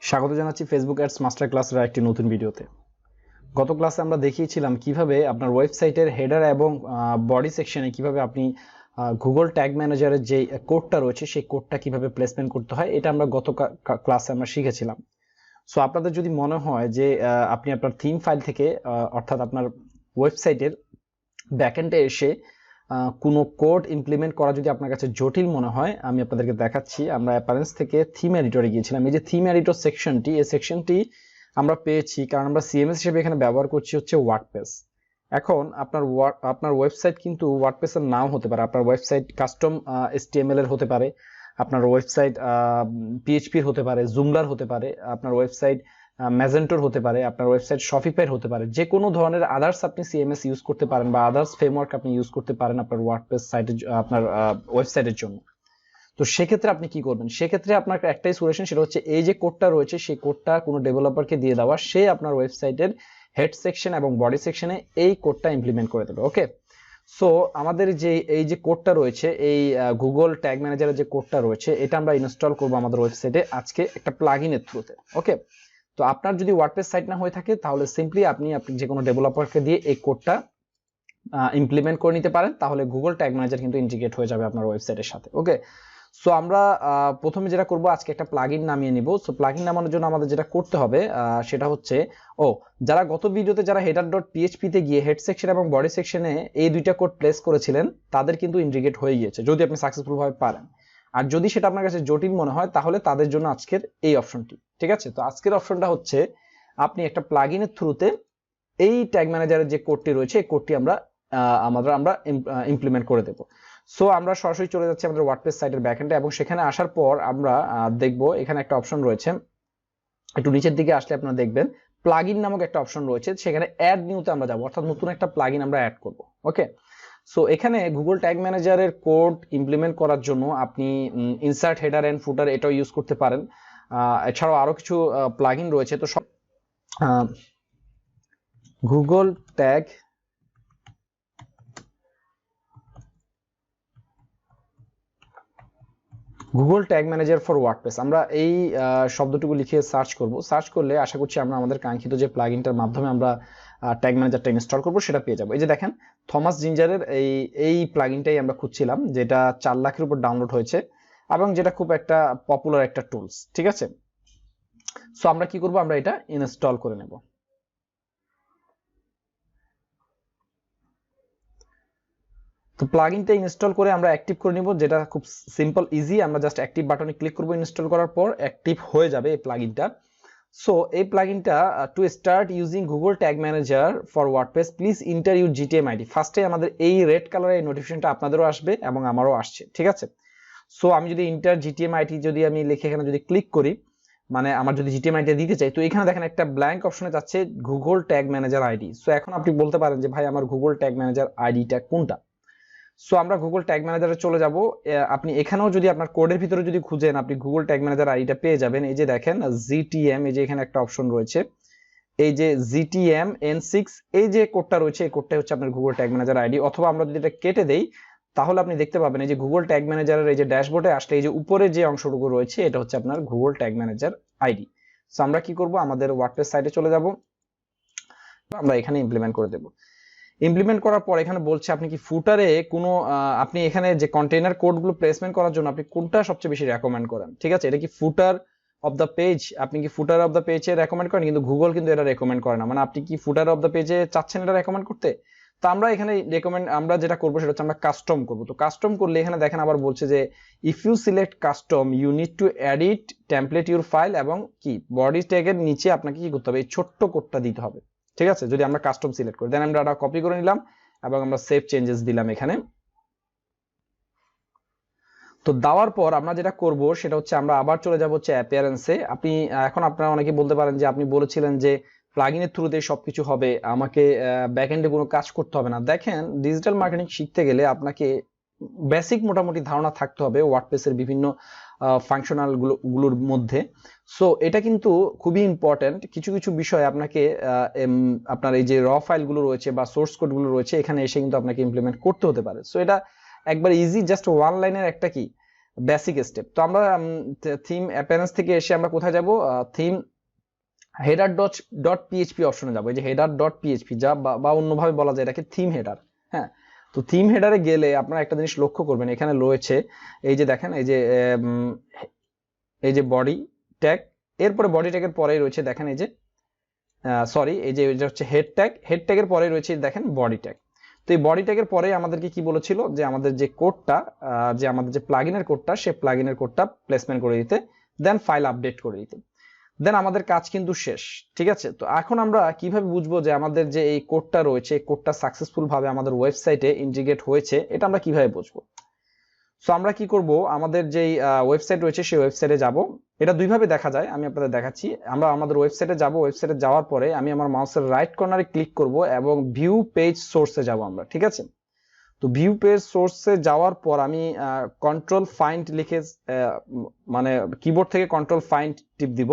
স্বাগত জানাচ্ছি Facebook ads master ক্লাসের একটি নতুন ভিডিওতে। গত ক্লাসে আমরা দেখিয়েছিলাম কিভাবে আপনার ওয়েবসাইটের হেডার এবং বডি সেকশনে কিভাবে আপনি গুগল ট্যাগ ম্যানেজারের যে কোডটা রয়েছে সেই কোডটা কিভাবে প্লেসমেন্ট করতে হয়, এটা আমরা গত ক্লাসে আমরা শিখেছিলাম। সো আপনাদের যদি মনে হয় যে আপনি আপনার থিম ফাইল থেকে অর্থাৎ আপনার ওয়েবসাইটের ব্যাকএন্ডে এসে কোনো কোড ইমপ্লিমেন্ট করা যদি আপনার কাছে জটিল মনে হয়, আমি আপনাদেরকে দেখাচ্ছি। আমরা অ্যাপারেন্স থেকে থিম এডিটরে গিয়েছিলাম। এই যে থিম এডিটর সেকশনটি, এই সেকশনটি আমরা পেয়েছি কারণ আমরা সিএমএস হিসেবে এখানে ব্যবহার করছি হচ্ছে ওয়ার্ডপ্রেস। এখন আপনার ওয়েবসাইট কিন্তু ওয়ার্ডপ্রেসের নাও হতে পারে, আপনার ওয়েবসাইট কাস্টম HTML এর হতে পারে, আপনার ওয়েবসাইট পিএইচপির হতে পারে, জুমলার হতে পারে, আপনার ওয়েবসাইট ম্যাজেন্টোর হতে পারে, আপনার ওয়েবসাইট শপিফাইয়ের হতে পারে। যে কোনো ধরনের আদার্স আপনি সিএমএস ইউজ করতে পারেন বা আদার্স ফ্রেমওয়ার্ক আপনি ইউজ করতে পারেন আপনার ওয়ার্ডপ্রেস সাইটের আপনার ওয়েবসাইটের জন্য। তো সেক্ষেত্রে আপনি কি করবেন? সেক্ষেত্রে আপনার একটাই সলিউশন, সেটা হচ্ছে এই যে কোডটা রয়েছে সেই কোডটা কোনো ডেভেলপারকে দিয়ে দেওয়া, সে আপনার ওয়েবসাইটের হেড সেকশন এবং বডি সেকশনে এই কোডটা ইমপ্লিমেন্ট করে দেবে। ওকে, সো আমাদের যে এই যে কোডটা রয়েছে, এই গুগল ট্যাগ ম্যানেজারের যে কোডটা রয়েছে, এটা আমরা ইনস্টল করব আমাদের ওয়েবসাইটে আজকে একটা প্লাগইনের থ্রুতে। ওকে, তো আপনার যদি ওয়ার্ডপ্রেস সাইট না হয়ে থাকে তাহলে সিম্পলি আপনি যে কোনো ডেভেলপারকে দিয়ে এই কোডটা ইমপ্লিমেন্ট করে নিতে পারেন, তাহলে গুগল ট্যাগ ম্যানেজার কিন্তু ইন্টিগ্রেট হয়ে যাবে আপনার ওয়েবসাইটের সাথে। ওকে, সো আমরা প্রথমে যেটা করব, আজকে একটা প্লাগইন নামিয়ে নিব। সো প্লাগইন নামানোর জন্য আমাদের যেটা করতে হবে সেটা হচ্ছে, যারা গত ভিডিওতে যারা header.php তে গিয়ে হেড সেকশন এবং বডি সেকশনে এই দুইটা কোড প্লেস করেছিলেন, তাদের কিন্তু ইন্টিগ্রেট হয়ে গিয়েছে যদি আপনি সাকসেসফুল ভাবে পারেন। আর যদি সেটা আপনার কাছে জটিল মনে হয় তাহলে তাদের জন্য আজকের এই অপশনটি। ঠিক আছে, তো আজকের অপশনটা হচ্ছে আপনি একটা প্লাগইনের থ্রুতে এই ট্যাগ ম্যানেজারের যে কোডটি রয়েছে এই কোডটি আমরা ইমপ্লিমেন্ট করে দেব। সো আমরা সরাসরি চলে যাচ্ছি আমাদের ওয়ার্ডপ্রেস সাইটের ব্যাকএন্ডে এবং সেখানে আসার পর আমরা দেখব এখানে একটা অপশন রয়েছে। একটু নিচের দিকে আসলে আপনারা দেখবেন প্লাগইন নামক একটা অপশন রয়েছে, সেখানে অ্যাড নিউতে আমরা যাব, অর্থাৎ নতুন একটা প্লাগইন আমরা অ্যাড করব। ওকে, সো এখানে গুগল ট্যাগ ম্যানেজারের কোড ইমপ্লিমেন্ট করার জন্য আপনি ইনসার্ট হেডার এন্ড ফুটার এটাও ইউজ করতে পারেন। এছাড়াও আরো কিছু প্লাগইন রয়েছে। তো সব Google tag manager for WordPress, আমরা এই শব্দটুকু লিখে সার্চ করব। সার্চ করলে আশা করছি আমরা আমাদের কাঙ্ক্ষিত যে প্লাগইনটার মাধ্যমে আমরা ট্যাগ ম্যানেজারটা ইনস্টল করব সেটা পেয়ে যাব। এই যে দেখেন, থমাস জিঞ্জারের এই প্লাগইনটাই আমরা খুঁজছিলাম, যেটা 4 লাখের উপর ডাউনলোড হয়েছে এবং যেটা খুব একটা পপুলার একটা টুলস। ঠিক আছে, সো আমরা কি করব, আমরা এটা ইনস্টল করে নেব। তো প্লাগইনটা ইনস্টল করে আমরা অ্যাক্টিভ করে নিব, যেটা খুব সিম্পল ইজি। আমরা জাস্ট অ্যাক্টিভ বাটনে ক্লিক করব, ইনস্টল করার পর অ্যাক্টিভ হয়ে যাবে এই প্লাগইনটা। সো এই প্লাগইনটা to start using Google tag manager for WordPress please enter your GTM ID. ফার্স্টে আমাদের এই রেড কালারের এই নোটিফিকেশনটা আপনাদেরও আসবে এবং আমারও আসছে। ঠিক আছে, সো আমি যদি এন্টার জিটিএম আইডি যদি আমি লিখে এখানে যদি ক্লিক করি, মানে আমার যদি জিটিএম আইডি দিতে চাই, তো এখানে দেখেন একটা ব্ল্যাঙ্ক অপশনে যাচ্ছে Google tag manager ID. So এখন আপনি বলতে পারেন যে ভাই আমার গুগল ট্যাগ ম্যানেজার আইডিটা কোনটা? সো আমরা গুগল ট্যাগ ম্যানেজারে চলে যাব। আপনি এখানেও যদি আপনার কোডের ভিতরে যদি খুঁজেন, আপনি গুগল ট্যাগ ম্যানেজার আইডিটা পেয়ে যাবেন। এই যে দেখেন জিটিএম, এই যে এখানে একটা অপশন রয়েছে, এই যে জিটিএম N6, এই যে কোডটা রয়েছে এই কোডটা হচ্ছে আপনার গুগল ট্যাগ ম্যানেজার আইডি। অথবা আমরা যদি এটা কেটে দেই তাহলে আপনি দেখতে পাবেন এই যে গুগল ট্যাগ ম্যানেজারের এই যে ড্যাশবোর্ডে আসলে এই যে উপরে যে অংশটুকু রয়েছে এটা হচ্ছে আপনার Google tag manager ID. So আমরা কি করব, আমাদের ওয়ার্ডপ্রেস সাইটে চলে যাব, আমরা এখানে ইমপ্লিমেন্ট করে দেব। ইমপ্লিমেন্ট করার পর এখানে বলছে আপনি কি ফুটারে কোনো আপনি এখানে যে কন্টেইনার কোডগুলো প্লেসমেন্ট করার জন্য আপনি কোনটা সবচেয়ে বেশি রেকমেন্ড করেন। ঠিক আছে, এটা কি ফুটার অফ দ্য পেজ, আপনি কি ফুটার অফ দ্য পেজে রেকমেন্ড করেন? কিন্তু গুগল কিন্তু এটা রেকমেন্ড করে না। মানে আপনি কি ফুটার অফ দ্য পেজে চাচ্ছেন এটা রেকমেন্ড করতে? তো আমরা এখানে আমরা যেটা করবো সেটা হচ্ছে আমরা কাস্টম করব। তো কাস্টম করলে এখানে দেখেন আবার বলছে যে if you select custom you need to edit template your file, এবং কি বডি ট্যাগের নিচে আপনাকে কি করতে হবে, এই ছোট্ট কোডটা দিতে হবে। ঠিক আছে, যদি আমরা কাস্টম সিলেক্ট করি, দেন আমরা এটা কপি করে নিলাম এবং আমরা সেভ চেঞ্জেস দিলাম এখানে। তো দেওয়ার পর আমরা যেটা করব সেটা হচ্ছে আমরা আবার চলে যাব হচ্ছে অ্যাপিয়ারেন্সে। আপনি এখন আপনারা অনেকে বলতে পারেন যে আপনি বলেছিলেন যে প্লাগইনের থ্রুতে সবকিছু হবে, আমাকে ব্যাকএন্ডে কোনো কাজ করতে হবে না। দেখেন, ডিজিটাল মার্কেটিং শিখতে গেলে আপনাকে বেসিক মোটামুটি ধারণা থাকতে হবে ওয়ার্ডপ্রেসের বিভিন্ন ফাংশনাল গুলোর মধ্যে। সো এটা কিন্তু খুবই ইম্পর্টেন্ট। কিছু কিছু বিষয় আপনাকে আপনার এই যে র ফাইলগুলো রয়েছে বা সোর্স কোডগুলো রয়েছে এখানে এসে কিন্তু আপনাকে ইমপ্লিমেন্ট করতে হতে পারে। সো এটা একবার ইজি, জাস্ট ওয়ান লাইনের একটা কি বেসিক স্টেপ। তো আমরা থিম অ্যাপিয়ারেন্স থেকে এসে আমরা কোথায় যাব, থিম হেডার ডট পিএইচপি অপশনে যাবো। এই যে হেডার ডট পিএইচপি, যা বা অন্যভাবে বলা যায় এটাকে থিম হেডার। হ্যাঁ, তো থিম হেডারে গেলে আপনারা একটা জিনিস লক্ষ্য করবেন, এখানে রয়েছে এই যে দেখেন এই যে বডি ট্যাগ, এরপরে বডি ট্যাগের পরেই রয়েছে দেখেন এই যে সরি এই যে এটা হচ্ছে হেড ট্যাগ, হেড ট্যাগের পরেই রয়েছে দেখেন বডি ট্যাগ। তো এই বডি ট্যাগের পরে আমাদেরকে কি বলেছিল যে আমাদের যে কোডটা, যে আমাদের যে প্লাগইনের কোডটা, সেই প্লাগইনের কোডটা প্লেসমেন্ট করে দিতে, দেন ফাইল আপডেট করে দিতে, দেন আমাদের কাজ কিন্তু শেষ। ঠিক আছে, তো এখন আমরা কিভাবে বুঝবো যে আমাদের যে এই কোডটা রয়েছে, এই কোডটা সাকসেসফুল ভাবে আমাদের ওয়েবসাইটে ইন্টিগ্রেট হয়েছে, এটা আমরা কিভাবে বুঝবো? সো আমরা কি করব, আমাদের যেই ওয়েবসাইট রয়েছে সেই ওয়েবসাইটে যাব। এটা দুইভাবে দেখা যায়, আমি আপনাদের দেখাচ্ছি। আমরা আমাদের ওয়েবসাইটে যাব, ওয়েবসাইটে যাওয়ার পরে আমি আমার মাউসের রাইট কর্নারে ক্লিক করব এবং ভিউ পেজ সোর্সে যাব আমরা। ঠিক আছে, তো ভিউ পেজ সোর্সে যাওয়ার পর আমি কন্ট্রোল ফাইন্ড লিখে মানে কিবোর্ড থেকে কন্ট্রোল ফাইন্ড টিপ দিব।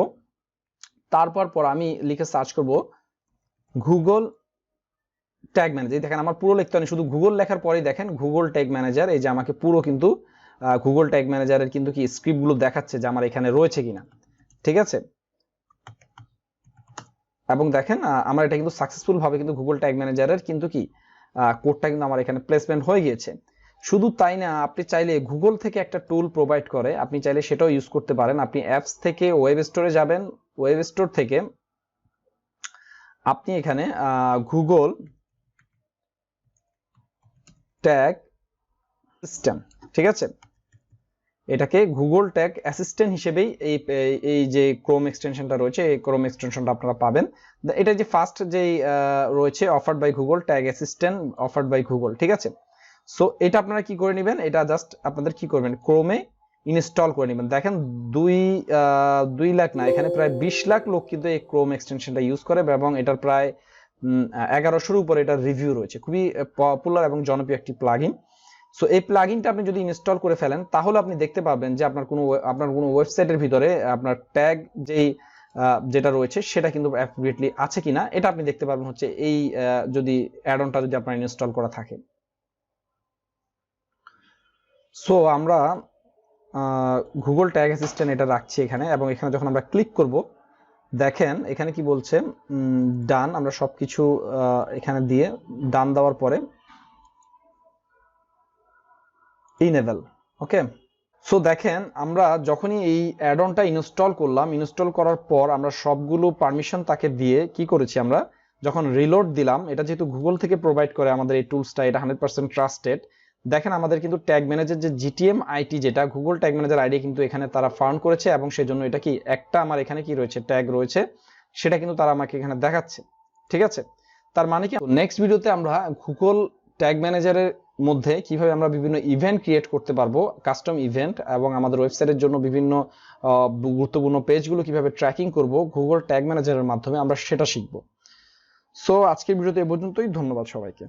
তারপর আমি লিখে সার্চ করব গুগল ট্যাগ ম্যানেজার। দেখেন আমার পুরো লিখতে হয়, শুধু গুগল লেখার পরেই দেখেন গুগল ট্যাগ ম্যানেজার, এই যে আমাকে পুরো কিন্তু গুগল ট্যাগ ম্যানেজারের কিন্তু কি স্ক্রিপ্টগুলো দেখাচ্ছে যে আমার এখানে রয়েছে কিনা। ঠিক আছে, এবং দেখেন আমার এটা কিন্তু সাকসেসফুল ভাবে কিন্তু গুগল ট্যাগ ম্যানেজারের কিন্তু কি কোডটা কিন্তু আমার এখানে প্লেসমেন্ট হয়ে গিয়েছে। শুধু তাই না, আপনি চাইলে গুগল থেকে একটা টুল প্রোভাইড করে, আপনি চাইলে সেটাও ইউজ করতে পারেন। আপনি অ্যাপস থেকে ওয়েব স্টোরে যাবেন, ওয়েব স্টোর থেকে আপনি এখানে গুগল ট্যাগ সিস্টেম, ঠিক আছে, এটাকে গুগল ট্যাগ অ্যাসিস্ট্যান্ট হিসেবেই এই যে ক্রোম এক্সটেনশনটা রয়েছে, এই ক্রোম এক্সটেনশনটা আপনারা পাবেন। এটা যে ফার্স্ট যেই রয়েছে offered by Google tag assistant offered by Google. ঠিক আছে, সো এটা আপনারা কি করে নেবেন, এটা জাস্ট আপনাদের কি করবেন, ক্রোমে ইনস্টল করে নেবেন। দেখেন 2 লাখ না, এখানে প্রায় 20 লাখ লোক কিন্তু এই ক্রোম এক্সটেনশনটা ইউজ করে এবং এটার প্রায় 1100-এর উপরে এটার রিভিউ রয়েছে। খুবই পপুলার এবং জনপ্রিয় একটি প্লাগইন। সো এই প্লাগইনটা আপনি যদি ইনস্টল করে ফেলেন, তাহলে আপনি দেখতে পাবেন যে আপনার কোনো ওয়েবসাইটের ভিতরে আপনার ট্যাগ যেটা রয়েছে সেটা কিন্তু অ্যাপ্রোপ্রিয়েটলি আছে কিনা, এটা আপনি দেখতে পারবেন হচ্ছে এই যদি অ্যাড-অনটা যদি আপনার ইনস্টল করা থাকে। সো আমরা গুগল ট্যাগ অ্যাসিস্ট্যান্ট এটা রাখছি এখানে, এবং এখানে যখন আমরা ক্লিক করব দেখেন এখানে কি বলছে, ডান। আমরা সবকিছু এখানে দিয়ে ডান দেওয়ার পরে ইনেবল, ওকে। সো দেখেন আমরা যখনই এই অ্যাড-অনটা ইনস্টল করলাম, ইনস্টল করার পর আমরা সবগুলো পারমিশন তাকে দিয়ে কি করেছি, আমরা যখন রিলোড দিলাম, এটা যেহেতু গুগল থেকে প্রোভাইড করে আমাদের এই টুলসটা, এটা 100% ট্রাস্টেড। দেখেন আমাদের কিন্তু ট্যাগ ম্যানেজার যে জিটিএম আইটি, যেটা গুগল ট্যাগ ম্যানেজার আইডি কিন্তু এখানে তারা ফাউন্ড করেছে, এবং সেজন্য এটা কি একটা আমার এখানে কি রয়েছে, ট্যাগ রয়েছে, সেটা কিন্তু তারা আমাকে এখানে দেখাচ্ছে। ঠিক আছে, তার মানে কি, নেক্সট ভিডিওতে আমরা গুগল ট্যাগ ম্যানেজারের মধ্যে কিভাবে আমরা বিভিন্ন ইভেন্ট ক্রিয়েট করতে পারবো, কাস্টম ইভেন্ট, এবং আমাদের ওয়েবসাইটের জন্য বিভিন্ন গুরুত্বপূর্ণ পেজগুলো কিভাবে ট্র্যাকিং করব গুগল ট্যাগ ম্যানেজারের মাধ্যমে, আমরা সেটা শিখব। সো আজকের ভিডিওতে এ পর্যন্তই। ধন্যবাদ সবাইকে।